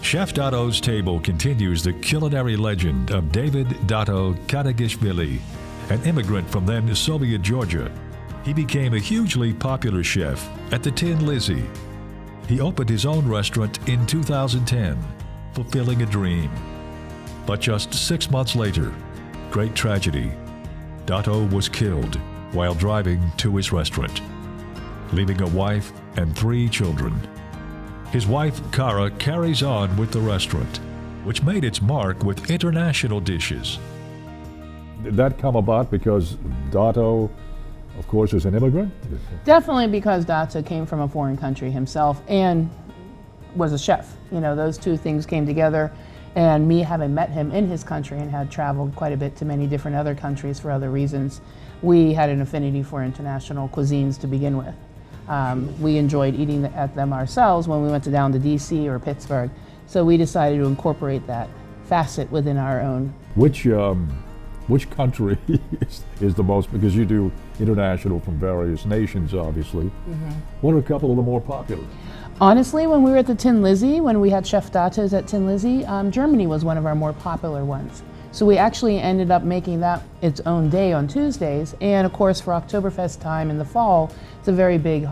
Chef Dato's table continues the culinary legend of Dato Kadagishvili, an immigrant from then Soviet Georgia. He became a hugely popular chef at the Tin Lizzy. He opened his own restaurant in 2010, fulfilling a dream. But just 6 months later, great tragedy. Dato was killed while driving to his restaurant, leaving a wife and 3 children. His wife, Kara, carries on with the restaurant, which made its mark with international dishes. Did that come about because Dato, of course, is an immigrant? Definitely because Dato came from a foreign country himself and was a chef. You know, those two things came together, and me having met him in his country and had traveled quite a bit to many different other countries for other reasons, we had an affinity for international cuisines to begin with. We enjoyed eating at them ourselves when we went down to DC or Pittsburgh, so we decided to incorporate that facet within our own. Which country is the most, because you do international from various nations, obviously. Mm-hmm. What are a couple of the more popular? Honestly, when we were at the Tin Lizzy, when we had Chef Dato's at Tin Lizzy, Germany was one of our more popular ones. So we actually ended up making that its own day on Tuesdays, and of course for Oktoberfest time in the fall, it's a very big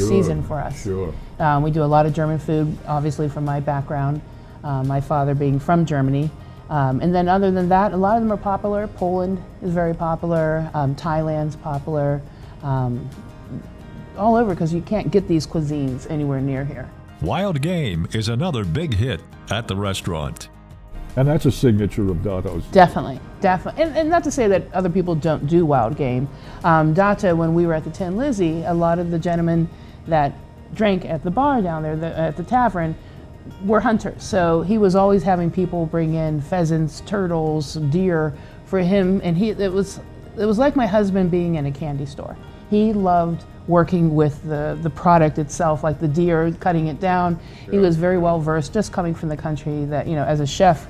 season for us. Sure. We do a lot of German food, obviously from my background, my father being from Germany. And then other than that, a lot of them are popular. Poland is very popular, Thailand's popular, all over, because you can't get these cuisines anywhere near here. Wild game is another big hit at the restaurant. And that's a signature of Dato's. Definitely. And not to say that other people don't do wild game. Dato, when we were at the Tin Lizzy, a lot of the gentlemen that drank at the bar down there, at the tavern, were hunters. So he was always having people bring in pheasants, turtles, deer for him, and it was like my husband being in a candy store. He loved working with the product itself, like the deer, cutting it down. Sure. He was very well versed, just coming from the country that, you know, as a chef,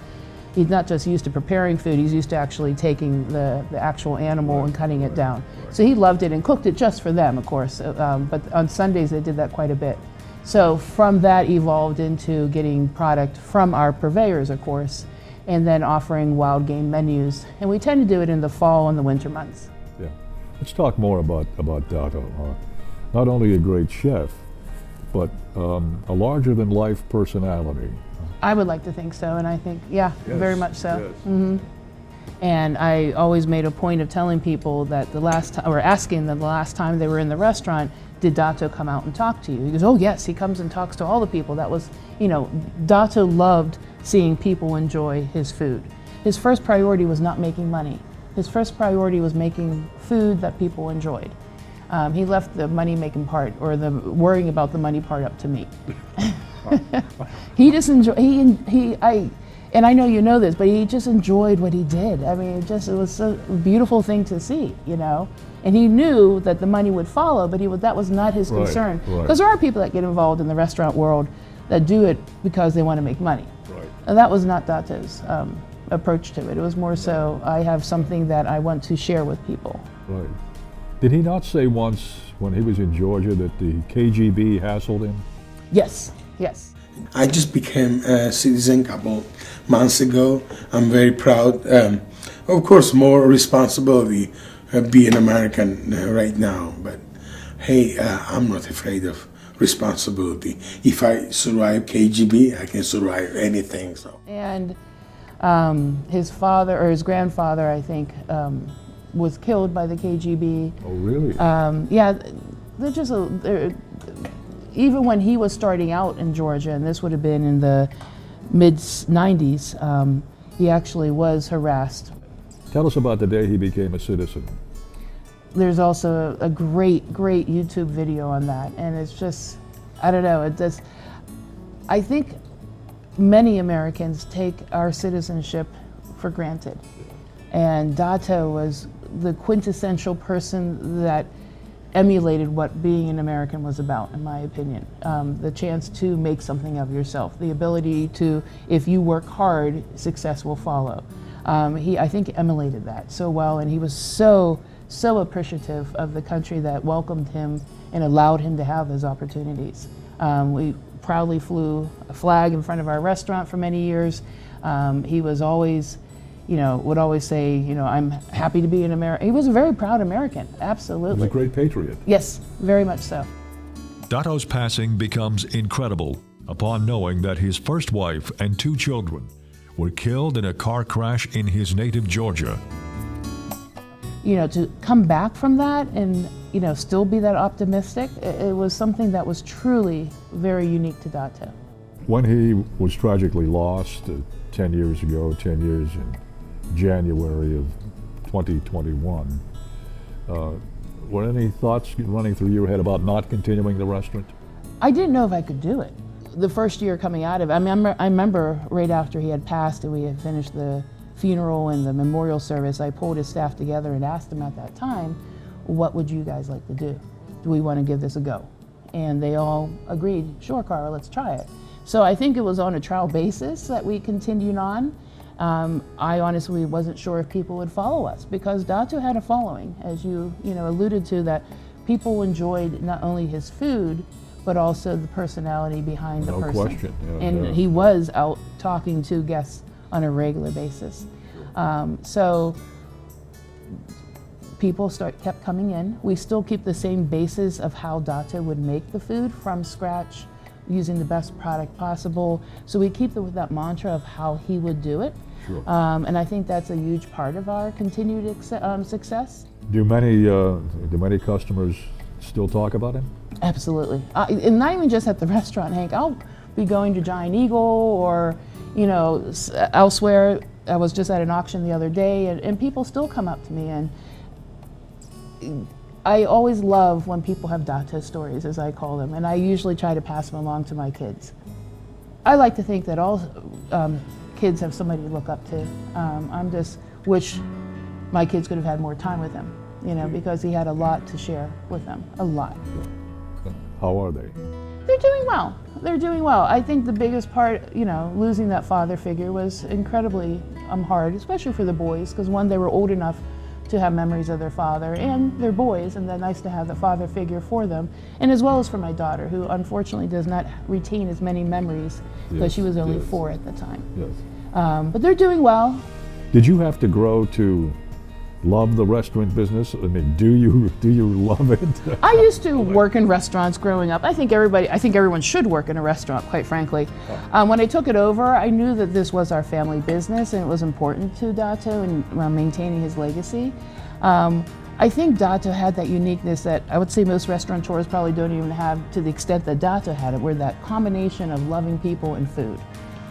he's not just used to preparing food, he's used to actually taking the actual animal and cutting it down. So he loved it and cooked it just for them, of course. But on Sundays they did that quite a bit. So from that evolved into getting product from our purveyors, of course, and then offering wild game menus. And we tend to do it in the fall and the winter months. Yeah. Let's talk more about Dato. Not only a great chef, but a larger-than-life personality. I would like to think so, and I think, yeah, yes, very much so. Yes. Mm-hmm. And I always made a point of telling people that the last time they were in the restaurant, did Dato come out and talk to you? He goes, oh yes, he comes and talks to all the people. That was, you know, Dato loved seeing people enjoy his food. His first priority was not making money. His first priority was making food that people enjoyed. He left the money-making part, or the worrying about the money part, up to me. He just enjoyed, and I know you know this, but he just enjoyed what he did. I mean, it was a beautiful thing to see, you know. And he knew that the money would follow, but that was not his concern. Because there are people that get involved in the restaurant world that do it because they want to make money. Right. And that was not Dato's approach to it. It was more so, I have something that I want to share with people. Right. Did he not say once when he was in Georgia that the KGB hassled him? Yes, yes. I just became a citizen a couple months ago. I'm very proud. Of course, more responsibility being American right now, but hey, I'm not afraid of responsibility. If I survive KGB, I can survive anything. So. And his father, or his grandfather, I think, was killed by the KGB. Oh, really? Yeah, even when he was starting out in Georgia, and this would have been in the mid-90s, he actually was harassed. Tell us about the day he became a citizen. There's also a great YouTube video on that, and it's just, I don't know, I think many Americans take our citizenship for granted. And Dato was the quintessential person that emulated what being an American was about, in my opinion. The chance to make something of yourself, the ability to, if you work hard, success will follow. I think emulated that so well, and he was so appreciative of the country that welcomed him and allowed him to have those opportunities. proudly flew a flag in front of our restaurant for many years. He was always, would always say, I'm happy to be an American. He was a very proud American, absolutely. He was a great patriot. Yes, very much so. Dato's passing becomes incredible upon knowing that his first wife and 2 children were killed in a car crash in his native Georgia. To come back from that and, still be that optimistic, it was something that was truly very unique to Dato. When he was tragically lost 10 years ago, 10 years in January of 2021, were any thoughts running through your head about not continuing the restaurant? I didn't know if I could do it. The first year coming out of it, I remember right after he had passed and we had finished the funeral and the memorial service, I pulled his staff together and asked them at that time, what would you guys like to do? Do we want to give this a go? And they all agreed, sure, Cara, let's try it. So I think it was on a trial basis that we continued on. I honestly wasn't sure if people would follow us because Dato had a following, as you alluded to, that people enjoyed not only his food, but also the personality behind the person. No question. Yeah, and yeah. he was out talking to guests on a regular basis. So people kept coming in. We still keep the same basis of how Dato would make the food from scratch, using the best product possible. So we keep with that mantra of how he would do it. Sure. And I think that's a huge part of our continued success. Do many customers still talk about him? Absolutely. And not even just at the restaurant, Hank. I'll be going to Giant Eagle or, elsewhere. I was just at an auction the other day and people still come up to me, and I always love when people have Dato stories, as I call them, and I usually try to pass them along to my kids. I like to think that all kids have somebody to look up to. I'm just wish my kids could have had more time with him, because he had a lot to share with them, a lot. How are they? They're doing well. They're doing well. I think the biggest part, losing that father figure was incredibly hard, especially for the boys, because one, they were old enough to have memories of their father, and they're boys, and they're nice to have the father figure for them, and as well as for my daughter, who unfortunately does not retain as many memories because she was only 4 at the time. Yes. But they're doing well. Did you have to grow to love the restaurant business? I mean, do you love it? I used to work in restaurants growing up. I think everyone should work in a restaurant, quite frankly. When I took it over, I knew that this was our family business and it was important to Dato and maintaining his legacy. I think Dato had that uniqueness that I would say most restaurateurs probably don't even have to the extent that Dato had it, where that combination of loving people and food.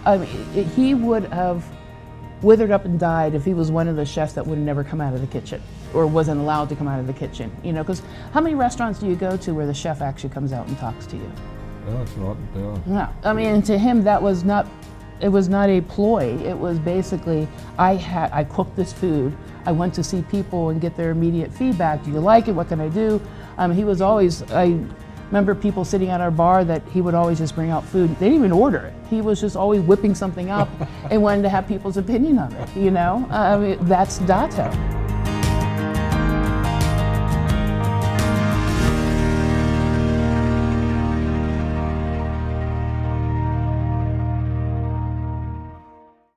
I mean, he would have withered up and died if he was one of the chefs that would never come out of the kitchen or wasn't allowed to come out of the kitchen, because how many restaurants do you go to where the chef actually comes out and talks to you? No, it's not. Yeah. No, I mean, to him that was not, it was not a ploy. It was basically, I cooked this food, I went to see people and get their immediate feedback. Do you like it? What can I do? He was always, I remember people sitting at our bar that he would always just bring out food. They didn't even order it. He was just always whipping something up and wanted to have people's opinion of it, I mean, that's Dato.